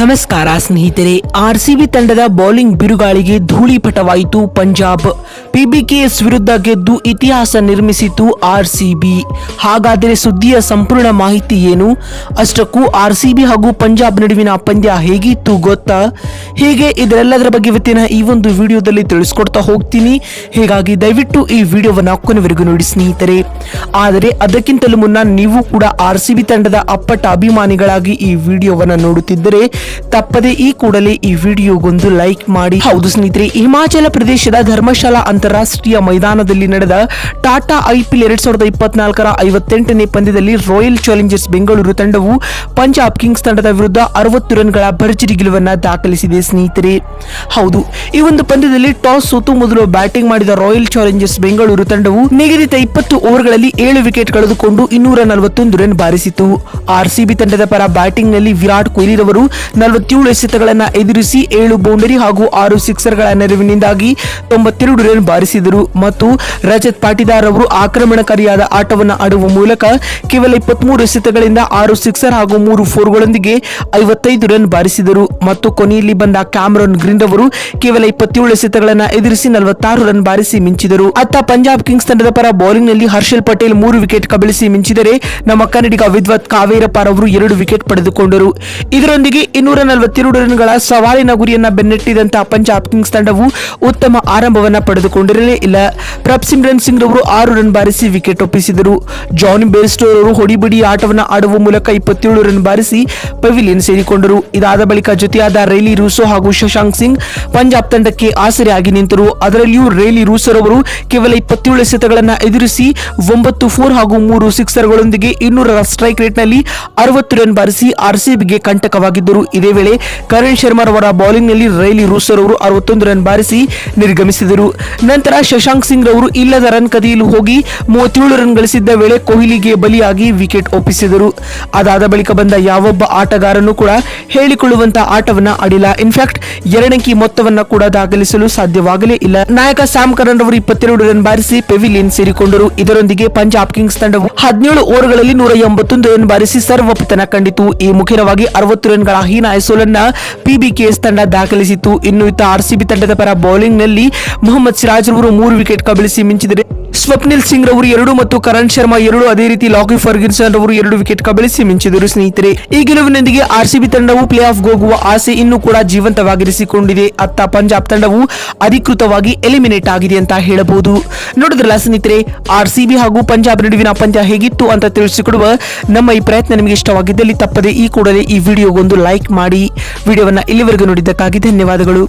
ನಮಸ್ಕಾರ ಸ್ನೇಹಿತರೆ. ಆರ್ಸಿಬಿ ತಂಡದ ಬೌಲಿಂಗ್ ಬಿರುಗಾಳಿಗೆ ಧೂಳಿಪಟವಾಯಿತು ಪಂಜಾಬ್. ಪಿಬಿಕೆಎಸ್ ವಿರುದ್ಧ ಗೆದ್ದು ಇತಿಹಾಸ ನಿರ್ಮಿಸಿತು ಆರ್ಸಿಬಿ. ಹಾಗಾದರೆ ಸುದ್ದಿಯ ಸಂಪೂರ್ಣ ಮಾಹಿತಿ ಏನು? ಅಷ್ಟಕ್ಕೂ ಆರ್ಸಿಬಿ ಹಾಗೂ ಪಂಜಾಬ್ ನಡುವಿನ ಪಂದ್ಯ ಹೇಗಿತ್ತು ಗೊತ್ತಾ? ಹೀಗೆ ಇದರೆಲ್ಲದರ ಬಗ್ಗೆ ಇವತ್ತಿನ ಈ ಒಂದು ವಿಡಿಯೋದಲ್ಲಿ ತಿಳಿಸ್ಕೊಡ್ತಾ ಹೋಗ್ತೀನಿ. ಹೀಗಾಗಿ ದಯವಿಟ್ಟು ಈ ವಿಡಿಯೋವನ್ನ ಕೊನೆವರೆಗೂ ನೋಡಿ ಸ್ನೇಹಿತರೆ. ಆದರೆ ಅದಕ್ಕಿಂತಲೂ ಮುನ್ನ ನೀವು ಕೂಡ ಆರ್ಸಿಬಿ ತಂಡದ ಅಪ್ಪಟ ಅಭಿಮಾನಿಗಳಾಗಿ ಈ ವಿಡಿಯೋವನ್ನ ನೋಡುತ್ತಿದ್ದರೆ ತಪ್ಪದೆ ಈ ಕೂಡಲೇ ಈ ವಿಡಿಯೋಗೊಂದು ಲೈಕ್ ಮಾಡಿ. ಹೌದು ಸ್ನೇಹಿತರೆ, ಹಿಮಾಚಲ ಪ್ರದೇಶದ ಧರ್ಮಶಾಲಾ ಅಂತಾರಾಷ್ಟ್ರೀಯ ಮೈದಾನದಲ್ಲಿ ನಡೆದ ಟಾಟಾ ಐಪಿಎಲ್ 2024ರ 58ನೇ ಪಂದ್ಯದಲ್ಲಿ ರಾಯಲ್ ಚಾಲೆಂಜರ್ಸ್ ಬೆಂಗಳೂರು ತಂಡವು ಪಂಜಾಬ್ ಕಿಂಗ್ಸ್ ತಂಡದ ವಿರುದ್ಧ 60 ರನ್ಗಳ ಭರ್ಜರಿ ಗೆಲುವನ್ನ ದಾಖಲಿಸಿದೆ ಸ್ನೇಹಿತರೆ. ಹೌದು, ಈ ಒಂದು ಪಂದ್ಯದಲ್ಲಿ ಟಾಸ್ ಸೋತು ಮೊದಲು ಬ್ಯಾಟಿಂಗ್ ಮಾಡಿದ ರಾಯಲ್ ಚಾಲೆಂಜರ್ಸ್ ಬೆಂಗಳೂರು ತಂಡವು ನಿಗದಿತ 20 ಓವರ್ಗಳಲ್ಲಿ 7 ವಿಕೆಟ್ ಕಳೆದುಕೊಂಡು 241 ರನ್ ಬಾರಿಸಿತು. ಆರ್ಸಿಬಿ ತಂಡದ ಪರ ಬ್ಯಾಟಿಂಗ್ ನಲ್ಲಿ ವಿರಾಟ್ ಕೊಹ್ಲಿ ರವರು 47 ಎಸೆತಗಳನ್ನು ಎದುರಿಸಿ 7 ಬೌಂಡರಿ ಹಾಗೂ 6 ಸಿಕ್ಸರ್ಗಳ ನೆರವಿನಿಂದಾಗಿ 92 ರನ್ ಬಾರಿಸಿದರು ಮತ್ತು ರಜತ್ ಪಾಟಿದಾರ್ ಅವರು ಆಕ್ರಮಣಕಾರಿಯಾದ ಆಟವನ್ನು ಆಡುವ ಮೂಲಕ ಕೇವಲ 23 ಎಸೆತಗಳಿಂದ 6 ಸಿಕ್ಸರ್ ಹಾಗೂ 3 ಫೋರ್ಗಳೊಂದಿಗೆ 55 ರನ್ ಬಾರಿಸಿದರು ಮತ್ತು ಕೊನೆಯಲ್ಲಿ ಬಂದ ಕ್ಯಾಮರನ್ ಗ್ರೀನ್ ಅವರು ಕೇವಲ 27 ಎಸೆತಗಳನ್ನು ಎದುರಿಸಿ 46 ರನ್ ಬಾರಿಸಿ ಮಿಂಚಿದರು. ಅತ್ತ ಪಂಜಾಬ್ ಕಿಂಗ್ಸ್ ತಂಡದ ಪರ ಬೌಲಿಂಗ್ ನಲ್ಲಿ ಹರ್ಷಲ್ ಪಟೇಲ್ 3 ವಿಕೆಟ್ ಕಬಳಿಸಿ ಮಿಂಚಿದರೆ ನಮ್ಮ ಕನ್ನಡಿಗ ವಿದ್ವತ್ ಕಾವೇರಪ್ಪ ಅವರು 2 ವಿಕೆಟ್ ಪಡೆದುಕೊಂಡರು. ಇದರೊಂದಿಗೆ 242 ರನ್ಗಳ ಸವಾಲಿನ ಗುರಿಯನ್ನ ಬೆನ್ನಟ್ಟಿದಂತಹ ಪಂಜಾಬ್ ಕಿಂಗ್ಸ್ ತಂಡವು ಉತ್ತಮ ಆರಂಭವನ್ನ ಪಡೆದುಕೊಂಡಿರಲೇ ಇಲ್ಲ. ಪ್ರಭ್ಸಿಮ್ರನ್ ಸಿಂಗ್ ರವರು 6 ರನ್ ಬಾರಿಸಿ ವಿಕೆಟ್ ಒಪ್ಪಿಸಿದರು. ಜಾನ್ ಬೇರ್ಸ್ಟೋ ಅವರು ಹೊಡಿಬಿಡಿ ಆಟವನ್ನು ಆಡುವ ಮೂಲಕ 27 ರನ್ ಬಾರಿಸಿ ಪೆವಿಲಿಯನ್ ಸೇರಿಕೊಂಡರು. ಇದಾದ ಬಳಿಕ ಜೊತೆಯಾದ ರೇಲಿ ರೂಸೋ ಹಾಗೂ ಶಶಾಂಕ್ ಸಿಂಗ್ ಪಂಜಾಬ್ ತಂಡಕ್ಕೆ ಆಸರೆಯಾಗಿ ನಿಂತರು. ಅದರಲ್ಲಿಯೂ ರೇಲಿ ರೂಸೋ ಅವರು ಕೇವಲ 27 ಎಸೆತಗಳನ್ನು ಎದುರಿಸಿ 9 ಫೋರ್ ಹಾಗೂ 3 ಸಿಕ್ಸರ್ಗಳೊಂದಿಗೆ 200ರ ಸ್ಟ್ರೈಕ್ ರೇಟ್ ನಲ್ಲಿ 60 ರನ್ ಬಾರಿಸಿ ಆರ್ಸಿಬಿಗೆ ಕಂಟಕವಾಗಿದ್ದರು. ಇದೇ ವೇಳೆ ಕರಣ್ ಶರ್ಮಾ ಅವರ ಬೌಲಿಂಗ್ ನಲ್ಲಿ ರೇಲಿ ರೂಸೋ ಅವರು 61 ರನ್ ಬಾರಿಸಿ ನಿರ್ಗಮಿಸಿದರು. ನಂತರ ಶಶಾಂಕ್ ಸಿಂಗ್ ರವರು ಇಲ್ಲದ ರನ್ ಕದಿಯಲು ಹೋಗಿ 37 ರನ್ ಗಳಿಸಿದ್ದ ವೇಳೆ ಕೊಹ್ಲಿಗೆ ಬಲಿಯಾಗಿ ವಿಕೆಟ್ ಒಪ್ಪಿಸಿದರು. ಅದಾದ ಬಳಿಕ ಬಂದ ಯಾವೊಬ್ಬ ಆಟಗಾರನು ಕೂಡ ಹೇಳಿಕೊಳ್ಳುವಂತಹ ಆಟವನ್ನ ಆಡಿಲ್ಲ. ಇನ್ಫ್ಯಾಕ್ಟ್ 2 ಅಂಕಿ ಮೊತ್ತವನ್ನ ಕೂಡ ದಾಖಲಿಸಲು ಸಾಧ್ಯವಾಗಲೇ ಇಲ್ಲ. ನಾಯಕ ಸ್ಯಾಮ್ ಕರನ್ ಅವರು 22 ರನ್ ಬಾರಿಸಿ ಪೆವಿಲಿಯನ್ ಸೇರಿಕೊಂಡರು. ಇದರೊಂದಿಗೆ ಪಂಜಾಬ್ ಕಿಂಗ್ಸ್ ತಂಡವು 17 ಓವರ್ಗಳಲ್ಲಿ 181 ರನ್ ಬಾರಿಸಿ ಸರ್ವಪತನ ಕಂಡಿತು. ಈ ಮುಖೇನವಾಗಿ 60 ರನ್ಗಳ ಹೀನಾಯ ಸೋಲನ್ನ ಪಿಬಿಕೆಎಸ್ ತಂಡ ದಾಖಲಿಸಿತು. ಇನ್ನು ಇತ್ತ ಆರ್ಸಿಬಿ ತಂಡದ ಪರ ಬೌಲಿಂಗ್ ನಲ್ಲಿ ಮೊಹಮ್ಮದ್ ಸಿರಾಜ್ ಅವರು 3 ವಿಕೆಟ್ ಕಬಳಿಸಿ ಮಿಂಚಿದರೆ ಸ್ವಪ್ನಿಲ್ ಸಿಂಗ್ ರವರು 2 ಮತ್ತು ಕರಣ್ ಶರ್ಮಾ 2, ಅದೇ ರೀತಿ ಲಾಕಿ ಫರ್ಗ್ಯೂಸನ್ ಅವರು 2 ವಿಕೆಟ್ ಕಬಳಿಸಿ ಮಿಂಚಿದರು. ಸ್ನೇಹಿತರೆ, ಈ ಗೆಲುವಿನೊಂದಿಗೆ ಆರ್ಸಿಬಿ ತಂಡವು ಪ್ಲೇ ಆಫ್ ಹೋಗುವ ಆಸೆ ಇನ್ನೂ ಕೂಡ ಜೀವಂತವಾಗಿರಿಸಿಕೊಂಡಿದೆ. ಅತ್ತ ಪಂಜಾಬ್ ತಂಡವು ಅಧಿಕೃತವಾಗಿ ಎಲಿಮಿನೇಟ್ ಆಗಿದೆ ಅಂತ ಹೇಳಬಹುದು. ನೋಡಿದ್ರಲ್ಲ ಸ್ನೇಹಿತರೆ, ಆರ್ಸಿಬಿ ಹಾಗೂ ಪಂಜಾಬ್ ನಡುವಿನ ಪಂದ್ಯ ಹೇಗಿತ್ತು ಅಂತ ತಿಳಿಸಿಕೊಡುವ ನಮ್ಮ ಈ ಪ್ರಯತ್ನ ನಿಮಗೆ ಇಷ್ಟವಾಗಿದ್ದಲ್ಲಿ ತಪ್ಪದೆ ಈ ಕೂಡಲೇ ಈ ವಿಡಿಯೋಗೊಂದು ಲೈಕ್ ಮಾಡಿ. ವಿಡಿಯೋವನ್ನ ಇಲ್ಲಿವರೆಗೂ ನೋಡಿದ್ದಕ್ಕಾಗಿ ಧನ್ಯವಾದಗಳು.